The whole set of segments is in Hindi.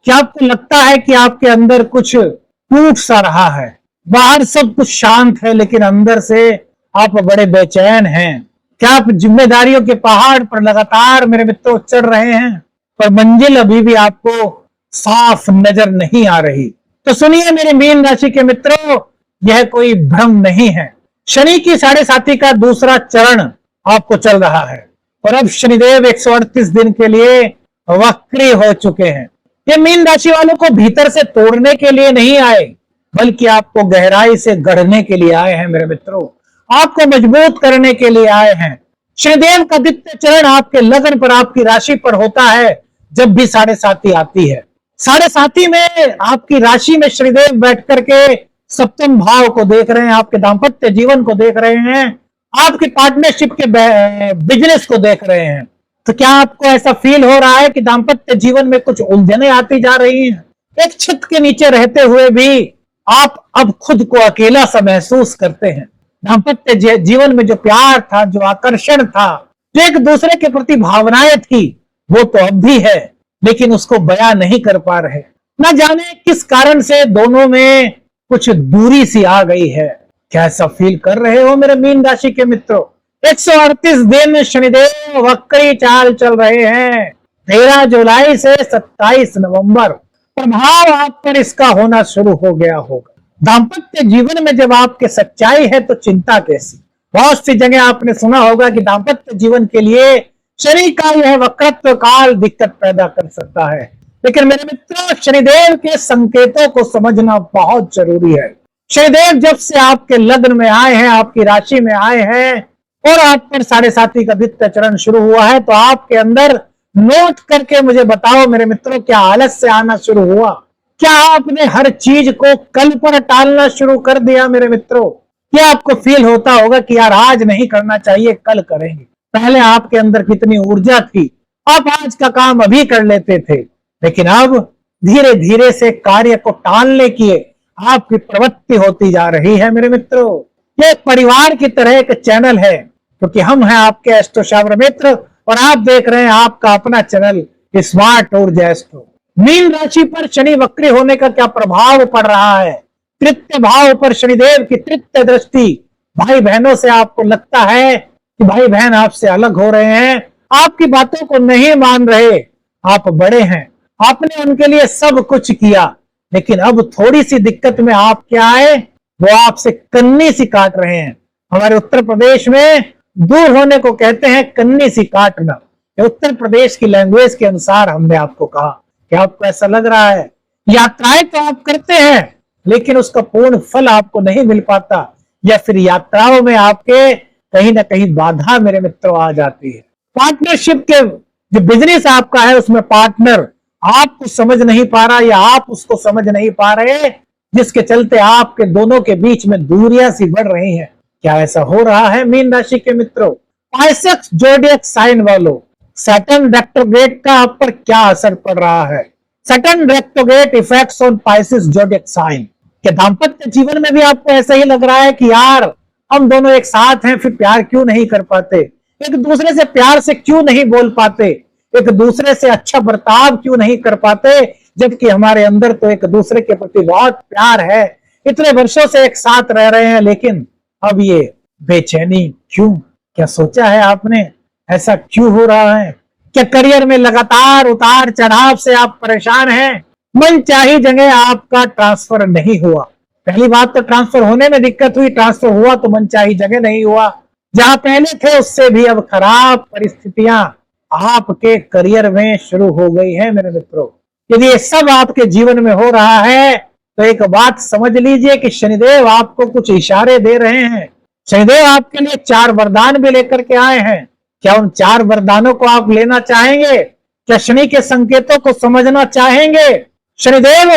क्या आपको लगता है कि आपके अंदर कुछ टूट सा रहा है? बाहर सब कुछ शांत है लेकिन अंदर से आप बड़े बेचैन हैं। क्या आप जिम्मेदारियों के पहाड़ पर लगातार मेरे मित्रों चढ़ रहे हैं, पर मंजिल अभी भी आपको साफ नजर नहीं आ रही? तो सुनिए मेरे मीन राशि के मित्रों, यह कोई भ्रम नहीं है। शनि की 7.5 का दूसरा चरण आपको चल रहा है और अब शनिदेव 138 दिन के लिए वक्री हो चुके हैं। ये मीन राशि वालों को भीतर से तोड़ने के लिए नहीं आए, बल्कि आपको गहराई से गढ़ने के लिए आए हैं मेरे मित्रों, आपको मजबूत करने के लिए आए हैं। शनिदेव का द्वितीय चरण आपके लग्न पर, आपकी राशि पर होता है जब भी 7.5 आती है। 7.5 में आपकी राशि में शनिदेव बैठ करके सप्तम भाव को देख रहे हैं, आपके दाम्पत्य जीवन को देख रहे हैं, आपकी पार्टनरशिप के बिजनेस को देख रहे हैं। तो क्या आपको ऐसा फील हो रहा है कि दाम्पत्य जीवन में कुछ उलझने आती जा रही हैं? एक छत के नीचे रहते हुए भी आप अब खुद को अकेला सा महसूस करते हैं। दाम्पत्य जीवन में जो प्यार था, जो आकर्षण था, जो एक दूसरे के प्रति भावनाएं थी, वो तो अब भी है, लेकिन उसको बयां नहीं कर पा रहे। ना जाने किस कारण से दोनों में कुछ दूरी सी आ गई है। क्या ऐसा फील कर रहे हो मेरे मीन राशि के मित्रों? 138 दिन शनिदेव वक्री चाल चल रहे हैं। 13 जुलाई से 27 नवंबर प्रभाव आप पर इसका होना शुरू हो गया होगा। दाम्पत्य जीवन में जब आपके सच्चाई है तो चिंता कैसी? बहुत सी जगह आपने सुना होगा कि दाम्पत्य जीवन के लिए शनि का यह वक्रत्व काल दिक्कत पैदा कर सकता है, लेकिन मेरे मित्रों शनिदेव के संकेतों को समझना बहुत जरूरी है। शनिदेव जब से आपके लग्न में आए हैं, आपकी राशि में आए हैं और आप पर 7.5 का द्वितीय चरण शुरू हुआ है, तो आपके अंदर नोट करके मुझे बताओ मेरे मित्रों, क्या आलस्य आना शुरू हुआ? क्या आपने हर चीज को कल पर टालना शुरू कर दिया मेरे मित्रों? क्या आपको फील होता होगा कि यार आज नहीं करना चाहिए, कल करेंगे? पहले आपके अंदर कितनी ऊर्जा थी, आप आज का काम अभी कर लेते थे, लेकिन अब धीरे धीरे से कार्य को टालने की आपकी प्रवृत्ति होती जा रही है मेरे मित्रों। ये परिवार की तरह एक चैनल है, क्योंकि हम हैं आपके एस्ट्रो मित्र और आप देख रहे हैं आपका अपना चैनल स्मार्ट ऊर्जा एस्ट्रो। मीन राशि पर शनि वक्री होने का क्या प्रभाव पड़ रहा है? तृतीय भाव पर शनिदेव की तृतीय दृष्टि। भाई बहनों से आपको लगता है कि भाई बहन आपसे अलग हो रहे हैं, आपकी बातों को नहीं मान रहे। आप बड़े हैं, आपने उनके लिए सब कुछ किया, लेकिन अब थोड़ी सी दिक्कत में आप क्या आए, वो आपसे कन्नी सी काट रहे हैं। हमारे उत्तर प्रदेश में दूर होने को कहते हैं कन्नी सी काटना। उत्तर प्रदेश की लैंग्वेज के अनुसार हमने आपको कहा कि आपको ऐसा लग रहा है यात्राएं तो आप करते हैं, लेकिन उसका पूर्ण फल आपको नहीं मिल पाता, या फिर यात्राओं में आपके कहीं ना कहीं बाधा मेरे मित्रों आ जाती है। पार्टनरशिप के जो बिजनेस आपका है उसमें पार्टनर आपको समझ नहीं पा रहा या आप उसको समझ नहीं पा रहे, जिसके चलते आपके दोनों के बीच में दूरियां सी बढ़ रही हैं। क्या ऐसा हो रहा है मीन राशि के मित्रों? पाइसेक्स जोडिएक साइन वालों, सैटर्न रेट्रोग्रेड का आप पर क्या असर पड़ रहा है? Saturn retrograde effects on Pisces zodiac sign. क्या दाम्पत्य जीवन में भी आपको ऐसा ही लग रहा है कि यार हम दोनों एक साथ हैं, फिर प्यार क्यों नहीं कर पाते, एक दूसरे से प्यार से क्यों नहीं बोल पाते, एक दूसरे से अच्छा बर्ताव क्यों नहीं कर पाते, जबकि हमारे अंदर तो एक दूसरे के प्रति बहुत प्यार है, इतने वर्षों से एक साथ रह रहे हैं, लेकिन अब ये बेचैनी क्यों? क्या सोचा है आपने, ऐसा क्यों हो रहा है? क्या करियर में लगातार उतार चढ़ाव से आप परेशान हैं? मन चाही जगह आपका ट्रांसफर नहीं हुआ। पहली बात तो ट्रांसफर होने में दिक्कत हुई, ट्रांसफर हुआ तो मन चाही जगह नहीं हुआ। जहां पहले थे उससे भी अब खराब परिस्थितियां आपके करियर में शुरू हो गई है मेरे मित्रों। यदि ये सब आपके जीवन में हो रहा है तो एक बात समझ लीजिए कि शनिदेव आपको कुछ इशारे दे रहे हैं। शनिदेव आपके लिए 4 वरदान भी लेकर के आए हैं। क्या उन 4 वरदानों को आप लेना चाहेंगे? क्या शनि के संकेतों को समझना चाहेंगे? शनिदेव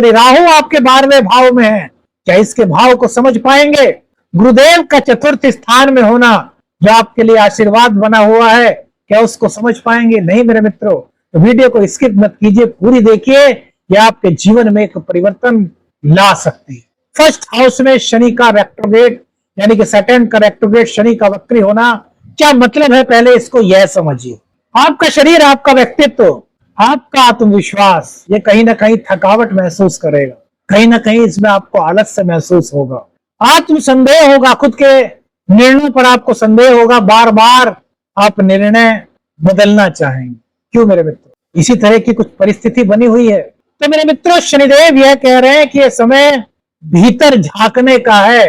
राहु आपके 12वें भाव में है, क्या इसके भाव को समझ पाएंगे? गुरुदेव का 4th स्थान में होना जो आपके लिए आशीर्वाद बना हुआ है, क्या उसको समझ पाएंगे? नहीं मेरे मित्रों, तो वीडियो को स्किप मत कीजिए, पूरी देखिए, यह आपके जीवन में एक परिवर्तन ला सकती है। फर्स्ट हाउस में शनि का रेट्रोग्रेड यानी कि सैटर्न का रेट्रोग्रेड शनि का वक्री होना क्या मतलब है, पहले इसको यह समझिए। आपका शरीर, आपका व्यक्तित्व, आपका आत्मविश्वास ये कहीं ना कहीं थकावट महसूस करेगा, कहीं ना कहीं इसमें आपको आलस्य महसूस होगा, आत्म संदेह होगा, खुद के निर्णय पर आपको संदेह होगा, बार बार आप निर्णय बदलना चाहेंगे। क्यों मेरे मित्रों? इसी तरह की कुछ परिस्थिति बनी हुई है। तो मेरे मित्रों, शनिदेव यह कह रहे हैं कि यह समय भीतर झांकने का है,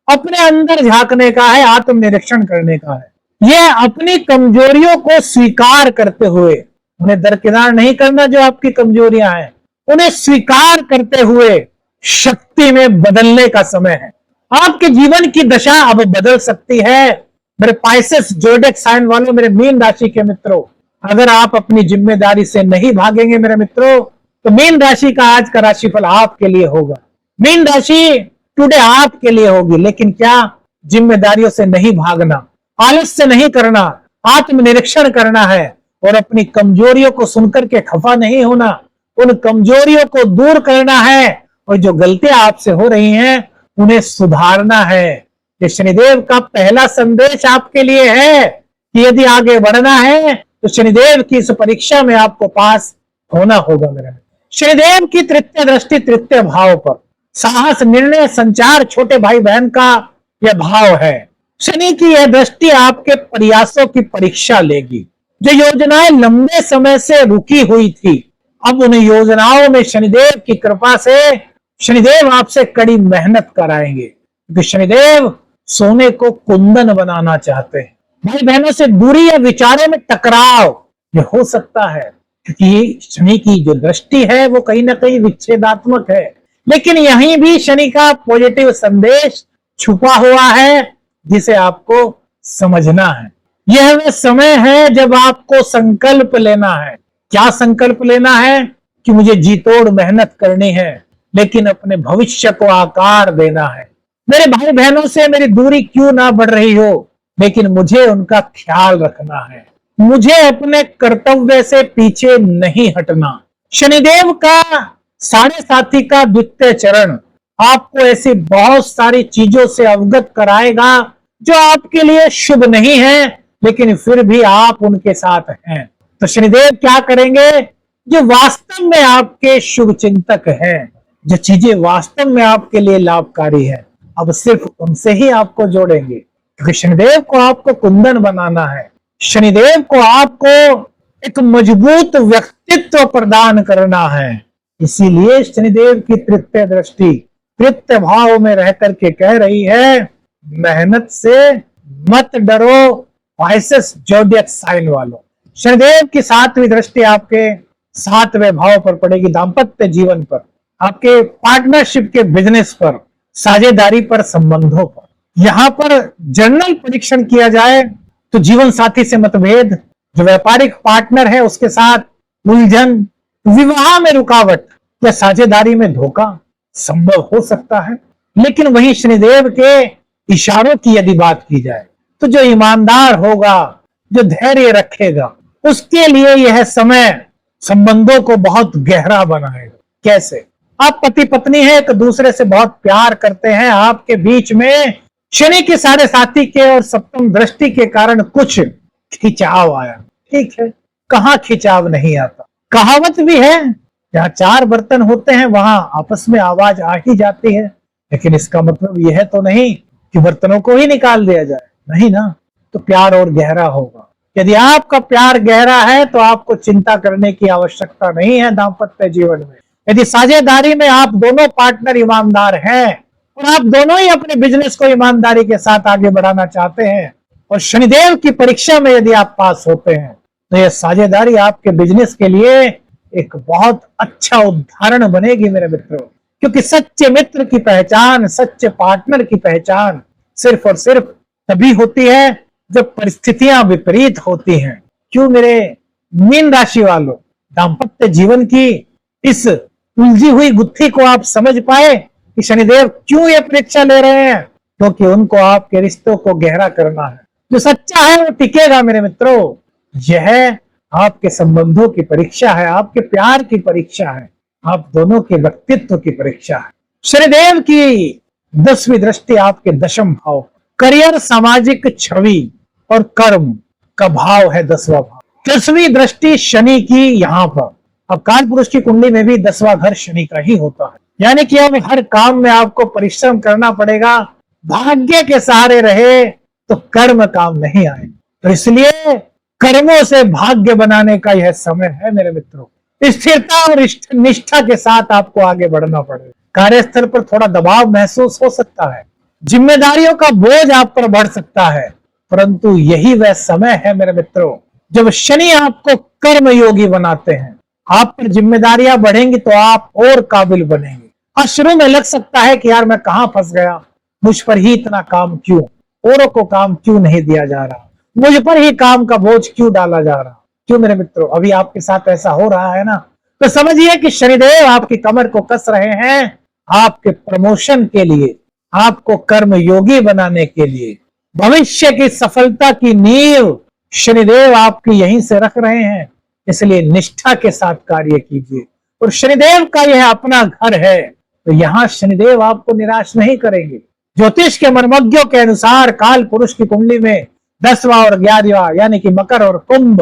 अपने अंदर झांकने का है, आत्मनिरीक्षण करने का है। यह अपनी कमजोरियों को स्वीकार करते हुए, उन्हें दरकिनार नहीं करना जो आपकी कमजोरियां हैं, उन्हें स्वीकार करते हुए शक्ति में बदलने का समय है। आपके जीवन की दशा अब बदल सकती है। मेरे पाइसेस जोडिएक साइन वालों, मेरे मीन राशि के मित्रों, अगर आप अपनी जिम्मेदारी से नहीं भागेंगे मेरे मित्रों, तो मीन राशि का आज का राशिफल आपके लिए होगा। मीन राशि टुडे आपके लिए होगी, लेकिन क्या जिम्मेदारियों से नहीं भागना, आलस्य नहीं करना, आत्मनिरीक्षण करना है और अपनी कमजोरियों को सुनकर के खफा नहीं होना, उन कमजोरियों को दूर करना है और जो गलतियां आपसे हो रही हैं उन्हें सुधारना है। ये शनिदेव का पहला संदेश आपके लिए है कि यदि आगे बढ़ना है तो शनिदेव की इस परीक्षा में आपको पास होना होगा। मेरा शनिदेव की तृतीय दृष्टि तृतीय भाव पर साहस, निर्णय, संचार, छोटे भाई बहन का यह भाव है। शनि की यह दृष्टि आपके प्रयासों की परीक्षा लेगी। जो योजनाएं लंबे समय से रुकी हुई थी, अब उन योजनाओं में शनिदेव की कृपा से शनिदेव आपसे कड़ी मेहनत कराएंगे, क्योंकि शनिदेव सोने को कुंदन बनाना चाहते हैं। भाई बहनों से दूरी या विचारों में टकराव ये हो सकता है, क्योंकि शनि की जो दृष्टि है वो कहीं ना कहीं विच्छेदात्मक है, लेकिन यहीं भी शनि का पॉजिटिव संदेश छुपा हुआ है जिसे आपको समझना है। यह वह समय है जब आपको संकल्प लेना है। क्या संकल्प लेना है? कि मुझे जी तोड़ मेहनत करनी है, लेकिन अपने भविष्य को आकार देना है। मेरे भाई बहनों से मेरी दूरी क्यों ना बढ़ रही हो, लेकिन मुझे उनका ख्याल रखना है। मुझे अपने कर्तव्य से पीछे नहीं हटना। शनिदेव का साढ़े साथी का द्वितीय चरण आपको ऐसी बहुत सारी चीजों से अवगत कराएगा जो आपके लिए शुभ नहीं है, लेकिन फिर भी आप उनके साथ हैं। तो शनिदेव क्या करेंगे? जो वास्तव में आपके शुभ चिंतक हैं, जो चीजें वास्तव में आपके लिए लाभकारी है, अब सिर्फ उनसे ही आपको जोड़ेंगे, क्योंकि शनिदेव को आपको कुंदन बनाना है। शनिदेव को आपको एक मजबूत व्यक्तित्व प्रदान करना है। इसीलिए शनिदेव की तृतीय दृष्टि तृतीय भाव में रह करके कह रही है, मेहनत से मत डरो पाइसेस जोडिएक साइन वालों। शनिदेव की सातवीं दृष्टि आपके सातवें भाव पर पड़ेगी, दाम्पत्य जीवन पर, आपके पार्टनरशिप के बिजनेस पर, साझेदारी पर, संबंधों पर। यहाँ पर जर्नल परीक्षण किया जाए तो जीवन साथी से मतभेद, जो व्यापारिक पार्टनर है उसके साथ उलझन, विवाह में रुकावट या साझेदारी में धोखा संभव हो सकता है। लेकिन वहीं शनिदेव के इशारों की यदि बात की जाए तो जो ईमानदार होगा, जो धैर्य रखेगा, उसके लिए यह समय संबंधों को बहुत गहरा बनाएगा। कैसे? आप पति पत्नी है, एक दूसरे से बहुत प्यार करते हैं, आपके बीच में शनि के साढ़े साथी के और सप्तम दृष्टि के कारण कुछ खिंचाव आया। ठीक है, कहाँ खिंचाव नहीं आता? कहावत भी है, जहाँ चार बर्तन होते हैं वहां आपस में आवाज आ ही जाती है, लेकिन इसका मतलब यह तो नहीं कि बर्तनों को ही निकाल दिया जाए, नहीं ना। तो प्यार और गहरा होगा। यदि आपका प्यार गहरा है तो आपको चिंता करने की आवश्यकता नहीं है दाम्पत्य जीवन में। यदि साझेदारी में आप दोनों पार्टनर ईमानदार हैं और आप दोनों ही अपने बिजनेस को ईमानदारी के साथ आगे बढ़ाना चाहते हैं और शनिदेव की परीक्षा में यदि आप पास होते हैं, तो यह साझेदारी आपके बिजनेस के लिए एक बहुत अच्छा उदाहरण बनेगी मेरे मित्रों। क्योंकि सच्चे मित्र की पहचान, सच्चे पार्टनर की पहचान सिर्फ और सिर्फ तभी होती है जब परिस्थितियां विपरीत होती हैं। क्यों मेरे मीन राशि वालों, दाम्पत्य जीवन की इस उलझी हुई गुत्थी को आप समझ पाए कि शनिदेव क्यों ये परीक्षा ले रहे हैं? क्योंकि उनको आपके रिश्तों को गहरा करना है। जो सच्चा है वो टिकेगा मेरे मित्रों। यह आपके संबंधों की परीक्षा है, आपके प्यार की परीक्षा है, आप दोनों के व्यक्तित्व की परीक्षा है। शनिदेव की 10वीं दृष्टि आपके दशम भाव, करियर, सामाजिक छवि और कर्म का भाव है 10वां भाव। 10वीं दृष्टि शनि की यहाँ पर अब काल पुरुष की कुंडली में भी 10वां घर शनि का ही होता है, यानी कि अब हर काम में आपको परिश्रम करना पड़ेगा। भाग्य के सहारे रहे तो कर्म काम नहीं आए, तो इसलिए कर्मों से भाग्य बनाने का यह समय है मेरे मित्रों। स्थिरता और निष्ठा के साथ आपको आगे बढ़ना पड़ेगा। कार्यस्थल पर थोड़ा दबाव महसूस हो सकता है, जिम्मेदारियों का बोझ आप पर बढ़ सकता है, परंतु यही वह समय है मेरे मित्रों जब शनि आपको कर्म योगी बनाते हैं। आप पर जिम्मेदारियां बढ़ेंगी तो आप और काबिल बनेंगे। और शुरू में लग सकता है कि यार मैं कहां फंस गया, मुझ पर ही इतना काम क्यों, औरों को काम क्यों नहीं दिया जा रहा, मुझ पर ही काम का बोझ क्यों डाला जा रहा। क्यों मेरे मित्रों, अभी आपके साथ ऐसा हो रहा है ना, तो समझिए कि शनिदेव आपकी कमर को कस रहे हैं आपके प्रमोशन के लिए, आपको कर्म योगी बनाने के लिए। भविष्य की सफलता की नींव शनिदेव आपकी यहीं से रख रहे हैं, इसलिए निष्ठा के साथ कार्य कीजिए। और शनिदेव का यह अपना घर है, तो यहाँ शनिदेव आपको निराश नहीं करेंगे। ज्योतिष के मर्मज्ञों के अनुसार काल पुरुष की कुंडली में 10वां और 11वां यानी कि मकर और कुंभ,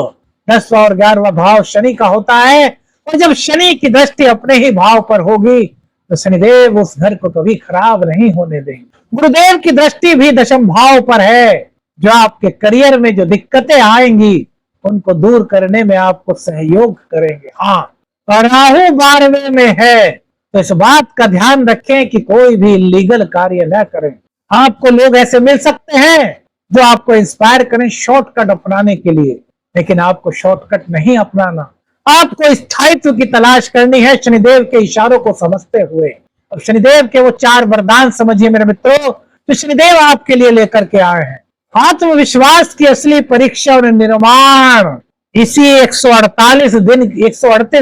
10वां और 11वां भाव शनि का होता है। और जब शनि की दृष्टि अपने ही भाव पर होगी तो शनिदेव उस घर को कभी खराब नहीं होने देंगे। गुरुदेव की दृष्टि भी 10वें भाव पर है, जो आपके करियर में जो दिक्कतें आएंगी उनको दूर करने में आपको सहयोग करेंगे। हाँ, और राहु 12वें में है, तो इस बात का ध्यान रखें कि कोई भी इलीगल कार्य न करें। आपको लोग ऐसे मिल सकते हैं जो आपको इंस्पायर करें शॉर्टकट अपनाने के लिए, लेकिन आपको शॉर्टकट नहीं अपनाना। आपको स्थायित्व की तलाश करनी है शनिदेव के इशारों को समझते हुए। अब शनिदेव के वो 4 वरदान समझिए मेरे मित्रों, तो शनिदेव आपके लिए लेकर के आए हैं। आत्मविश्वास की असली परीक्षा और निर्माण इसी 138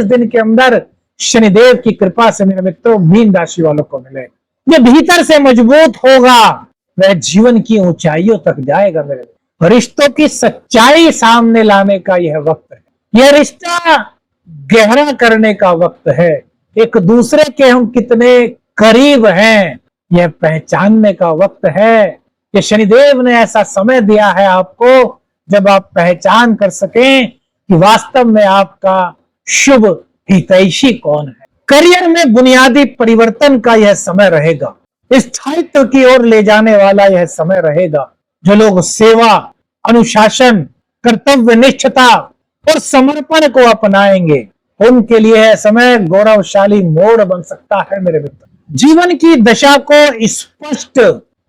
दिन के अंदर शनिदेव की कृपा से मेरे मित्रों मीन राशि वालों को मिले। जो भीतर से मजबूत होगा वह जीवन की ऊंचाइयों तक जाएगा मेरे। रिश्तों की सच्चाई सामने लाने का यह वक्त है। यह रिश्ता गहरा करने का वक्त है। एक दूसरे के हम कितने करीब हैं यह पहचानने का वक्त है। कि शनिदेव ने ऐसा समय दिया है आपको जब आप पहचान कर सकें कि वास्तव में आपका शुभ हितैषी कौन है। करियर में बुनियादी परिवर्तन का यह समय रहेगा। स्थायित्व की ओर ले जाने वाला यह समय रहेगा। जो लोग सेवा, अनुशासन, कर्तव्यनिष्ठता और समर्पण को अपनाएंगे उनके लिए यह समय गौरवशाली मोड़ बन सकता है मेरे मित्र। जीवन की दशा को स्पष्ट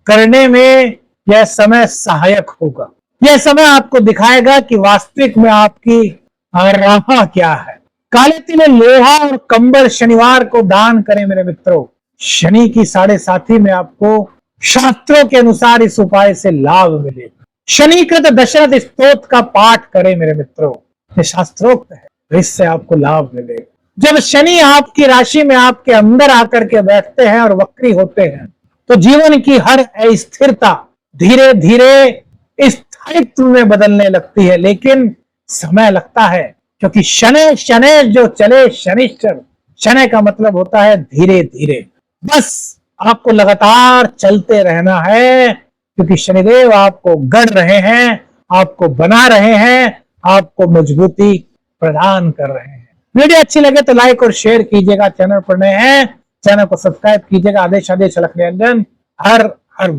करने में यह समय सहायक होगा। यह समय आपको दिखाएगा कि वास्तविक में आपकी राह क्या है। काले तिल, लोहा और कंबल शनिवार को दान करें मेरे मित्रों। शनि की 7.5 में आपको शास्त्रों के अनुसार इस उपाय से लाभ मिलेगा। शनिकृत दशरथ स्तोत्र का पाठ करें मेरे मित्रों, ये शास्त्रोक्त है, तो इससे आपको लाभ मिलेगा। जब शनि आपकी राशि में आपके अंदर आकर के बैठते हैं और वक्री होते हैं तो जीवन की हर अस्थिरता धीरे धीरे स्थायित्व में बदलने लगती है, लेकिन समय लगता है क्योंकि शनि जो चले शनिश्चर, शनि का मतलब होता है धीरे धीरे। बस आपको लगातार चलते रहना है क्योंकि शनिदेव आपको गढ़ रहे हैं, आपको बना रहे हैं, आपको मजबूती प्रदान कर रहे हैं। वीडियो अच्छी लगे तो लाइक और शेयर कीजिएगा। चैनल पर नए हैं चैनल को सब्सक्राइब कीजिएगा। आदेश अलख निरंजन। हर हर